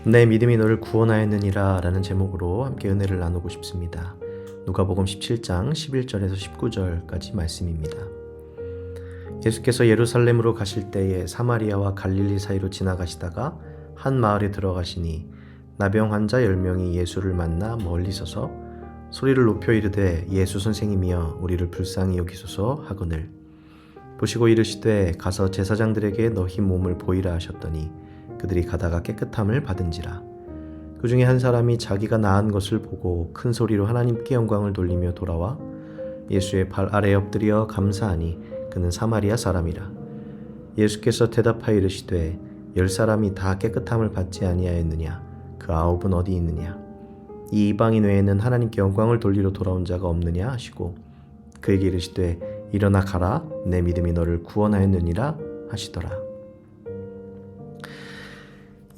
내 믿음이 너를 구원하였느니라 라는 제목으로 함께 은혜를 나누고 싶습니다. 누가복음 17장 11절에서 19절까지 말씀입니다. 예수께서 예루살렘으로 가실 때에 사마리아와 갈릴리 사이로 지나가시다가 한 마을에 들어가시니 나병 환자 10명이 예수를 만나 멀리 서서 소리를 높여 이르되 예수 선생님이여 우리를 불쌍히 여기소서 하거늘 보시고 이르시되 가서 제사장들에게 너희 몸을 보이라 하셨더니 그들이 가다가 깨끗함을 받은지라. 그 중에 한 사람이 자기가 나은 것을 보고 큰 소리로 하나님께 영광을 돌리며 돌아와 예수의 발 아래에 엎드려 감사하니 그는 사마리아 사람이라. 예수께서 대답하여 이르시되 10사람이 다 깨끗함을 받지 아니하였느냐? 그 9은 어디 있느냐? 이 이방인 외에는 하나님께 영광을 돌리러 돌아온 자가 없느냐 하시고 그에게 이르시되 일어나 가라 내 믿음이 너를 구원하였느니라 하시더라.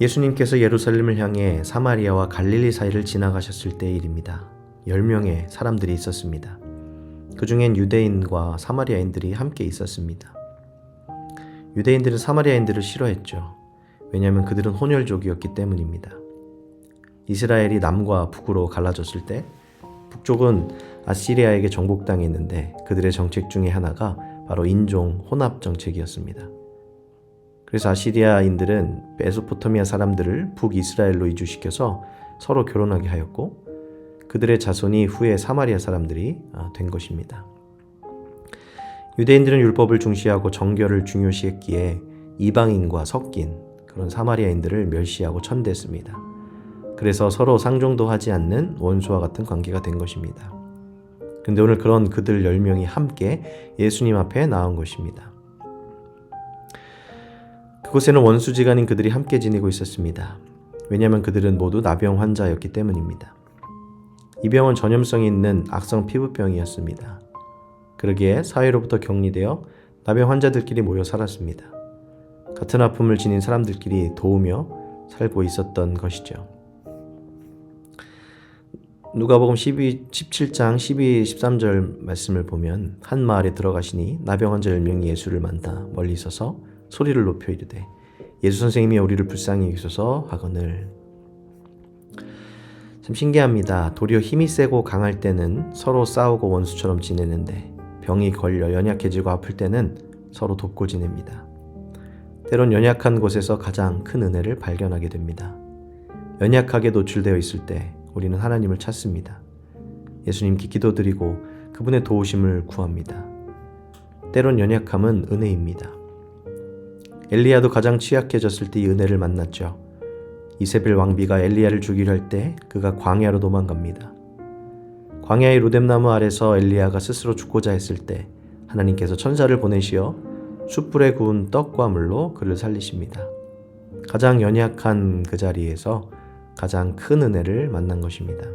예수님께서 예루살렘을 향해 사마리아와 갈릴리 사이를 지나가셨을 때의 일입니다. 10명의 사람들이 있었습니다. 그 중엔 유대인과 사마리아인들이 함께 있었습니다. 유대인들은 사마리아인들을 싫어했죠. 왜냐하면 그들은 혼혈족이었기 때문입니다. 이스라엘이 남과 북으로 갈라졌을 때 북쪽은 아시리아에게 정복당했는데 그들의 정책 중에 하나가 바로 인종 혼합 정책이었습니다. 그래서 아시리아인들은 메소포타미아 사람들을 북이스라엘로 이주시켜서 서로 결혼하게 하였고 그들의 자손이 후에 사마리아 사람들이 된 것입니다. 유대인들은 율법을 중시하고 정결을 중요시했기에 이방인과 섞인 그런 사마리아인들을 멸시하고 천대했습니다. 그래서 서로 상종도 하지 않는 원수와 같은 관계가 된 것입니다. 근데 오늘 그런 그들 10명이 함께 예수님 앞에 나온 것입니다. 그곳에는 원수지간인 그들이 함께 지내고 있었습니다. 왜냐하면 그들은 모두 나병 환자였기 때문입니다. 이 병은 전염성이 있는 악성 피부병이었습니다. 그러기에 사회로부터 격리되어 나병 환자들끼리 모여 살았습니다. 같은 아픔을 지닌 사람들끼리 도우며 살고 있었던 것이죠. 누가복음 17장 12, 13절 말씀을 보면 한 마을에 들어가시니 나병 환자 10명이 예수를 만나 멀리 서서 소리를 높여 이르되 예수 선생님이 우리를 불쌍히 여기소서 하거늘. 참 신기합니다. 도리어 힘이 세고 강할 때는 서로 싸우고 원수처럼 지내는데 병이 걸려 연약해지고 아플 때는 서로 돕고 지냅니다. 때론 연약한 곳에서 가장 큰 은혜를 발견하게 됩니다. 연약하게 노출되어 있을 때 우리는 하나님을 찾습니다. 예수님께 기도드리고 그분의 도우심을 구합니다. 때론 연약함은 은혜입니다. 엘리야도 가장 취약해졌을 때 이 은혜를 만났죠. 이세벨 왕비가 엘리야를 죽이려 할 때 그가 광야로 도망갑니다. 광야의 로뎀나무 아래서 엘리야가 스스로 죽고자 했을 때 하나님께서 천사를 보내시어 숯불에 구운 떡과 물로 그를 살리십니다. 가장 연약한 그 자리에서 가장 큰 은혜를 만난 것입니다.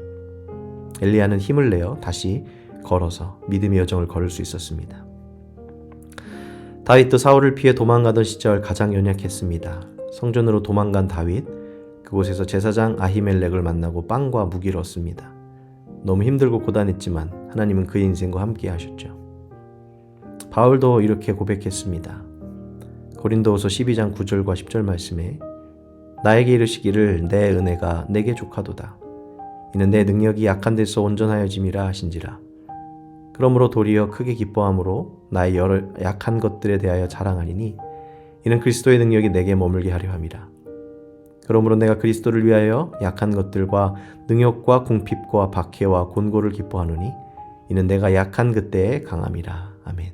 엘리야는 힘을 내어 다시 걸어서 믿음의 여정을 걸을 수 있었습니다. 다윗도 사울을 피해 도망가던 시절 가장 연약했습니다. 성전으로 도망간 다윗, 그곳에서 제사장 아히멜렉을 만나고 빵과 무기를 얻습니다. 너무 힘들고 고단했지만 하나님은 그의 인생과 함께 하셨죠. 바울도 이렇게 고백했습니다. 고린도후서 12장 9절과 10절 말씀에 나에게 이르시기를 내 은혜가 내게 족하도다. 이는 내 능력이 약한 데서 온전하여짐이라 하신지라. 그러므로 도리어 크게 기뻐함으로 나의 여러 약한 것들에 대하여 자랑하리니 이는 그리스도의 능력이 내게 머물게 하려 함이라. 그러므로 내가 그리스도를 위하여 약한 것들과 능욕과 궁핍과 박해와 곤고를 기뻐하노니 이는 내가 약한 그때에 강함이라. 아멘.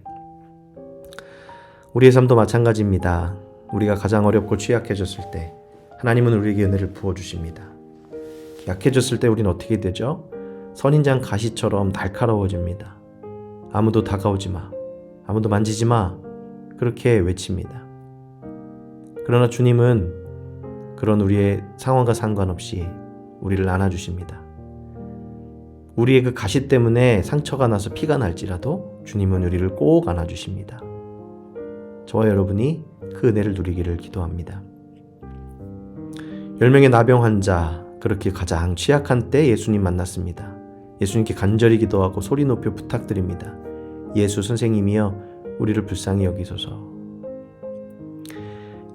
우리의 삶도 마찬가지입니다. 우리가 가장 어렵고 취약해졌을 때 하나님은 우리에게 은혜를 부어주십니다. 약해졌을 때 우리는 어떻게 되죠? 선인장 가시처럼 날카로워집니다. 아무도 다가오지 마. 아무도 만지지 마. 그렇게 외칩니다. 그러나 주님은 그런 우리의 상황과 상관없이 우리를 안아주십니다. 우리의 그 가시 때문에 상처가 나서 피가 날지라도 주님은 우리를 꼭 안아주십니다. 저와 여러분이 그 은혜를 누리기를 기도합니다. 10명의 나병 환자, 그렇게 가장 취약한 때 예수님 만났습니다. 예수님께 간절히 기도하고 소리 높여 부탁드립니다. 예수 선생님이여 우리를 불쌍히 여기소서.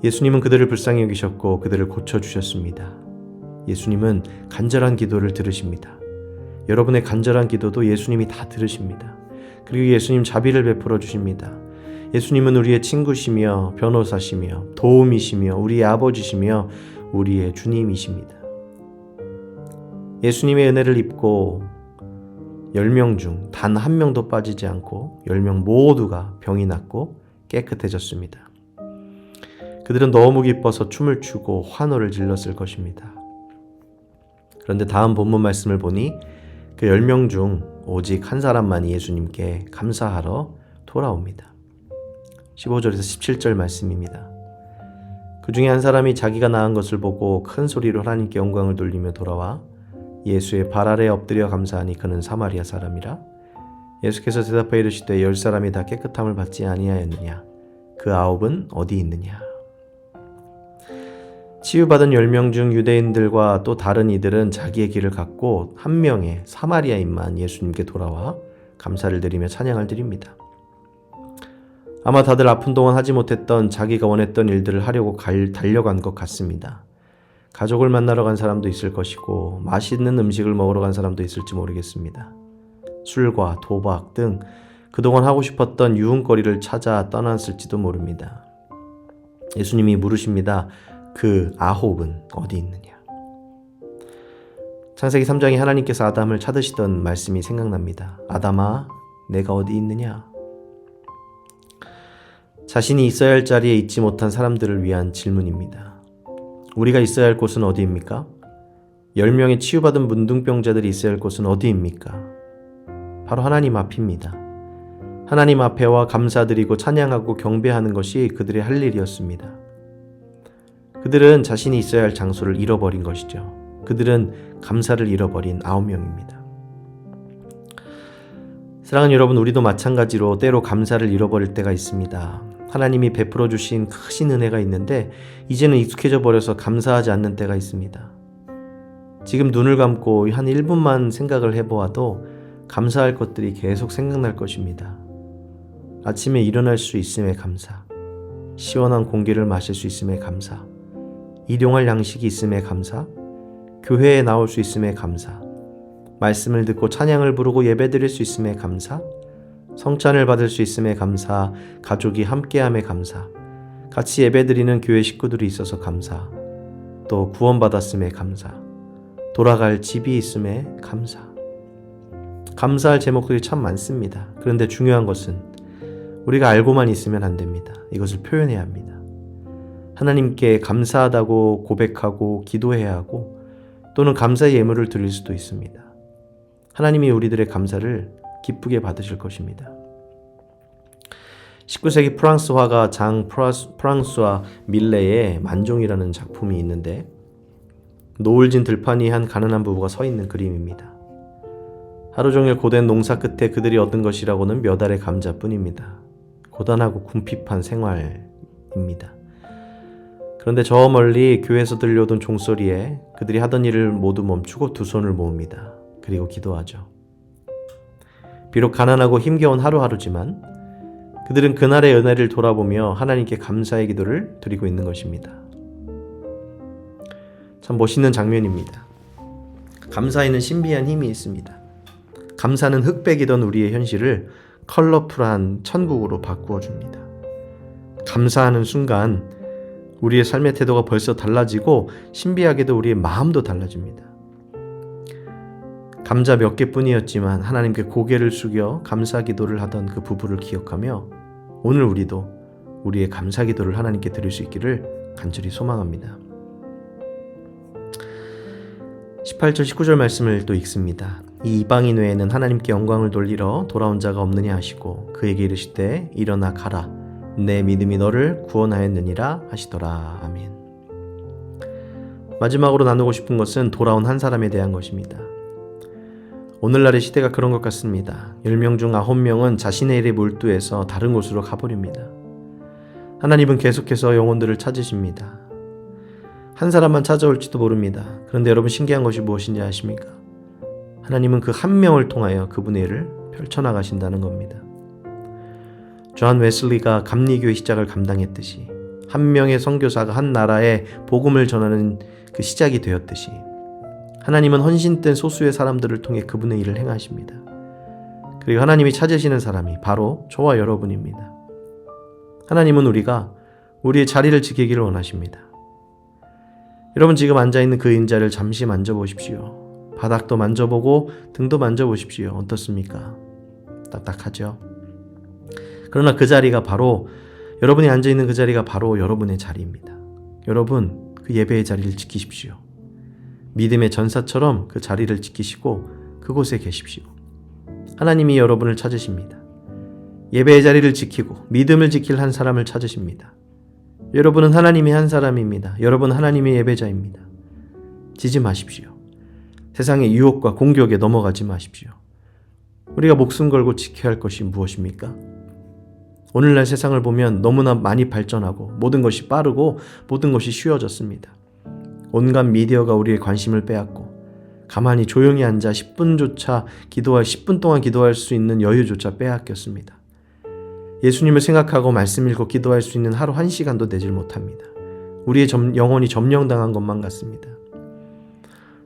예수님은 그들을 불쌍히 여기셨고 그들을 고쳐주셨습니다. 예수님은 간절한 기도를 들으십니다. 여러분의 간절한 기도도 예수님이 다 들으십니다. 그리고 예수님 자비를 베풀어 주십니다. 예수님은 우리의 친구시며 변호사시며 도움이시며 우리의 아버지시며 우리의 주님이십니다. 예수님의 은혜를 입고 10명 중 단 한 명도 빠지지 않고 10명 모두가 병이 낫고 깨끗해졌습니다. 그들은 너무 기뻐서 춤을 추고 환호를 질렀을 것입니다. 그런데 다음 본문 말씀을 보니 그 10명 중 오직 한 사람만이 예수님께 감사하러 돌아옵니다. 15절에서 17절 말씀입니다. 그 중에 한 사람이 자기가 나은 것을 보고 큰 소리로 하나님께 영광을 돌리며 돌아와 예수의 발 아래에 엎드려 감사하니 그는 사마리아 사람이라. 예수께서 대답하여 이르시되 10사람이 다 깨끗함을 받지 아니하였느냐? 그 9은 어디 있느냐? 치유받은 10명 중 유대인들과 또 다른 이들은 자기의 길을 갔고 한 명의 사마리아인만 예수님께 돌아와 감사를 드리며 찬양을 드립니다. 아마 다들 아픈 동안 하지 못했던 자기가 원했던 일들을 하려고 달려간 것 같습니다. 가족을 만나러 간 사람도 있을 것이고 맛있는 음식을 먹으러 간 사람도 있을지 모르겠습니다. 술과 도박 등 그동안 하고 싶었던 유흥거리를 찾아 떠났을지도 모릅니다. 예수님이 물으십니다. 그 9은 어디 있느냐? 창세기 3장에 하나님께서 아담을 찾으시던 말씀이 생각납니다. 아담아, 내가 어디 있느냐? 자신이 있어야 할 자리에 있지 못한 사람들을 위한 질문입니다. 우리가 있어야 할 곳은 어디입니까? 10명의 치유받은 문둥병자들이 있어야 할 곳은 어디입니까? 바로 하나님 앞입니다. 하나님 앞에 와 감사드리고 찬양하고 경배하는 것이 그들의 할 일이었습니다. 그들은 자신이 있어야 할 장소를 잃어버린 것이죠. 그들은 감사를 잃어버린 9명입니다. 사랑하는 여러분, 우리도 마찬가지로 때로 감사를 잃어버릴 때가 있습니다. 하나님이 베풀어 주신 크신 은혜가 있는데 이제는 익숙해져 버려서 감사하지 않는 때가 있습니다. 지금 눈을 감고 한 1분만 생각을 해보아도 감사할 것들이 계속 생각날 것입니다. 아침에 일어날 수 있음에 감사, 시원한 공기를 마실 수 있음에 감사, 일용할 양식이 있음에 감사, 교회에 나올 수 있음에 감사, 말씀을 듣고 찬양을 부르고 예배드릴 수 있음에 감사, 성찬을 받을 수 있음에 감사, 가족이 함께함에 감사, 같이 예배드리는 교회 식구들이 있어서 감사, 또 구원받았음에 감사, 돌아갈 집이 있음에 감사. 감사할 제목들이 참 많습니다. 그런데 중요한 것은 우리가 알고만 있으면 안 됩니다. 이것을 표현해야 합니다. 하나님께 감사하다고 고백하고 기도해야 하고 또는 감사의 예물을 드릴 수도 있습니다. 하나님이 우리들의 감사를 기쁘게 받으실 것입니다. 19세기 프랑스 화가 장 프랑스와 밀레의 만종이라는 작품이 있는데 노을 진 들판 위에 한 가난한 부부가 서 있는 그림입니다. 하루 종일 고된 농사 끝에 그들이 얻은 것이라고는 몇 알의 감자뿐입니다. 고단하고 궁핍한 생활입니다. 그런데 저 멀리 교회에서 들려오던 종소리에 그들이 하던 일을 모두 멈추고 두 손을 모읍니다. 그리고 기도하죠. 비록 가난하고 힘겨운 하루하루지만 그들은 그날의 은혜를 돌아보며 하나님께 감사의 기도를 드리고 있는 것입니다. 참 멋있는 장면입니다. 감사에는 신비한 힘이 있습니다. 감사는 흑백이던 우리의 현실을 컬러풀한 천국으로 바꾸어 줍니다. 감사하는 순간 우리의 삶의 태도가 벌써 달라지고 신비하게도 우리의 마음도 달라집니다. 감자 몇 개뿐이었지만 하나님께 고개를 숙여 감사 기도를 하던 그 부부를 기억하며 오늘 우리도 우리의 감사 기도를 하나님께 드릴 수 있기를 간절히 소망합니다. 18절 19절 말씀을 또 읽습니다. 이 이방인 외에는 하나님께 영광을 돌리러 돌아온 자가 없느냐 하시고 그에게 이르시되 일어나 가라 내 믿음이 너를 구원하였느니라 하시더라. 아멘. 마지막으로 나누고 싶은 것은 돌아온 한 사람에 대한 것입니다. 오늘날의 시대가 그런 것 같습니다. 10명 중 9명은 자신의 일에 몰두해서 다른 곳으로 가버립니다. 하나님은 계속해서 영혼들을 찾으십니다. 한 사람만 찾아올지도 모릅니다. 그런데 여러분 신기한 것이 무엇인지 아십니까? 하나님은 그 한 명을 통하여 그분의 일을 펼쳐나가신다는 겁니다. 존 웨슬리가 감리교의 시작을 감당했듯이 한 명의 선교사가 한 나라에 복음을 전하는 그 시작이 되었듯이 하나님은 헌신된 소수의 사람들을 통해 그분의 일을 행하십니다. 그리고 하나님이 찾으시는 사람이 바로 저와 여러분입니다. 하나님은 우리가 우리의 자리를 지키기를 원하십니다. 여러분 지금 앉아있는 그 의자를 잠시 만져보십시오. 바닥도 만져보고 등도 만져보십시오. 어떻습니까? 딱딱하죠? 그러나 그 자리가 바로 여러분이 앉아있는 그 자리가 바로 여러분의 자리입니다. 여러분 그 예배의 자리를 지키십시오. 믿음의 전사처럼 그 자리를 지키시고 그곳에 계십시오. 하나님이 여러분을 찾으십니다. 예배의 자리를 지키고 믿음을 지킬 한 사람을 찾으십니다. 여러분은 하나님의 한 사람입니다. 여러분 하나님의 예배자입니다. 지지 마십시오. 세상의 유혹과 공격에 넘어가지 마십시오. 우리가 목숨 걸고 지켜야 할 것이 무엇입니까? 오늘날 세상을 보면 너무나 많이 발전하고 모든 것이 빠르고 모든 것이 쉬워졌습니다. 온갖 미디어가 우리의 관심을 빼앗고 가만히 조용히 앉아 10분 동안 기도할 수 있는 여유조차 빼앗겼습니다. 예수님을 생각하고 말씀 읽고 기도할 수 있는 하루 1시간도 내질 못합니다. 우리의 영혼이 점령당한 것만 같습니다.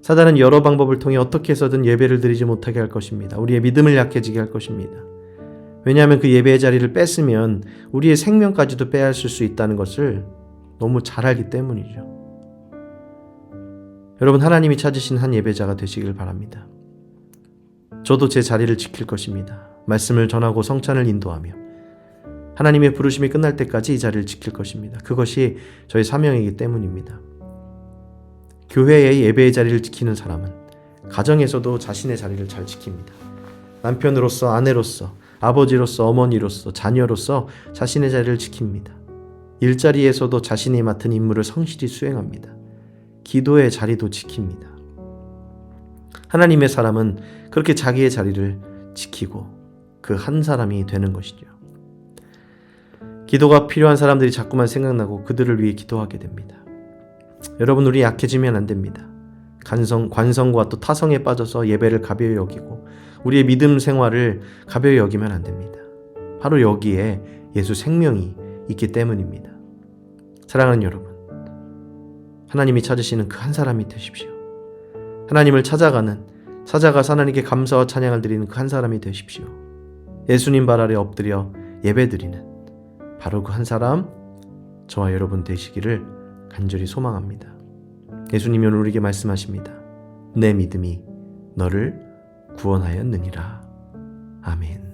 사단은 여러 방법을 통해 어떻게 해서든 예배를 드리지 못하게 할 것입니다. 우리의 믿음을 약해지게 할 것입니다. 왜냐하면 그 예배의 자리를 뺐으면 우리의 생명까지도 빼앗을 수 있다는 것을 너무 잘 알기 때문이죠. 여러분 하나님이 찾으신 한 예배자가 되시길 바랍니다. 저도 제 자리를 지킬 것입니다. 말씀을 전하고 성찬을 인도하며 하나님의 부르심이 끝날 때까지 이 자리를 지킬 것입니다. 그것이 저의 사명이기 때문입니다. 교회의 예배의 자리를 지키는 사람은 가정에서도 자신의 자리를 잘 지킵니다. 남편으로서, 아내로서, 아버지로서, 어머니로서, 자녀로서 자신의 자리를 지킵니다. 일자리에서도 자신이 맡은 임무를 성실히 수행합니다. 기도의 자리도 지킵니다. 하나님의 사람은 그렇게 자기의 자리를 지키고 그 한 사람이 되는 것이죠. 기도가 필요한 사람들이 자꾸만 생각나고 그들을 위해 기도하게 됩니다. 여러분 우리 약해지면 안 됩니다. 관성과 또 타성에 빠져서 예배를 가벼이 여기고 우리의 믿음 생활을 가벼이 여기면 안 됩니다. 바로 여기에 예수 생명이 있기 때문입니다. 사랑하는 여러분, 하나님이 찾으시는 그 한 사람이 되십시오. 하나님을 찾아가서 하나님께 감사와 찬양을 드리는 그 한 사람이 되십시오. 예수님 발 아래 엎드려 예배드리는 바로 그 한 사람, 저와 여러분 되시기를 간절히 소망합니다. 예수님이 오늘 우리에게 말씀하십니다. 내 믿음이 너를 구원하였느니라. 아멘.